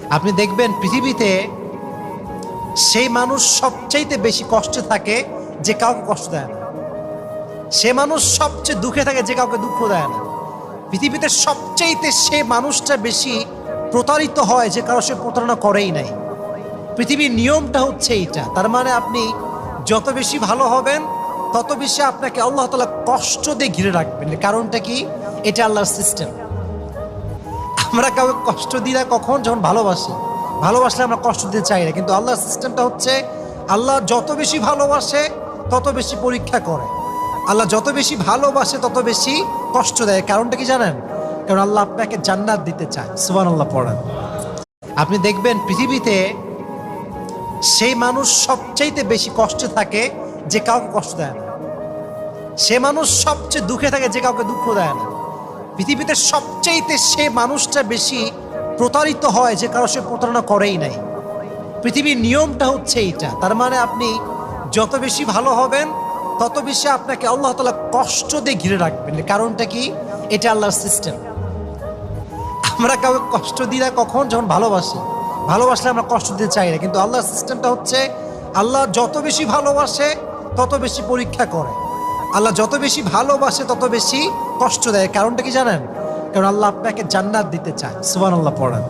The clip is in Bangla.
আপনি দেখবেন পৃথিবীতে সেই মানুষ সবচাইতে বেশি কষ্টে থাকে যে কাউকে কষ্ট দেয় না। সে মানুষ সবচেয়ে দুঃখে থাকে যে কাউকে দুঃখ দেয় না। পৃথিবীতে সবচাইতে সে মানুষটা বেশি প্রতারিত হয় যে কারো সে প্রতারণা করেই নাই। পৃথিবীর নিয়মটা হচ্ছে এইটা। তার মানে আপনি যত বেশি ভালো হবেন তত বেশি আপনাকে আল্লাহ তাআলা কষ্ট দিয়ে ঘিরে রাখবেন। কারণটা কি? এটা আল্লাহর সিস্টেম। আমরা কাউকে কষ্ট দিই না কখন? যখন ভালোবাসি। ভালোবাসলে আমরা কষ্ট দিতে চাই না, কিন্তু আল্লাহর সিস্টেমটা হচ্ছে আল্লাহ যত বেশি ভালোবাসে তত বেশি পরীক্ষা করে। আল্লাহ যত বেশি ভালোবাসে তত বেশি কষ্ট দেয়। কারণটা কি জানেন? কারণ আল্লাহ আপনাকে জান্নাত দিতে চায়। সুবহানাল্লাহ পড়েন। আপনি দেখবেন পৃথিবীতে সেই মানুষ সবচাইতে বেশি কষ্টে থাকে যে কাউকে কষ্ট দেয় না। সে মানুষ সবচেয়ে দুঃখে থাকে যে কাউকে দুঃখ দেয় না। পৃথিবীতে সবচাইতে সে মানুষটা বেশি প্রতারিত হয় যে কারো সে প্রতারণা করেই নাই। পৃথিবীর নিয়মটা হচ্ছে এইটা। তার মানে আপনি যত বেশি ভালো হবেন তত বেশি আপনাকে আল্লাহ তাআলা কষ্ট দিয়ে ঘিরে রাখবেন। কারণটা কি? এটা আল্লাহর সিস্টেম। আমরা কাউকে কষ্ট দিই না কখন? যখন ভালোবাসি। ভালোবাসলে আমরা কষ্ট দিতে চাই না, কিন্তু আল্লাহর সিস্টেমটা হচ্ছে আল্লাহ যত বেশি ভালোবাসে তত বেশি পরীক্ষা করে। আল্লাহ যত বেশি ভালোবাসে তত বেশি কষ্ট দেয়। কারণটা কি জানেন? কারণ আল্লাহ আপনাকে জান্নাত দিতে চায়। সুবহানাল্লাহ পড়েন।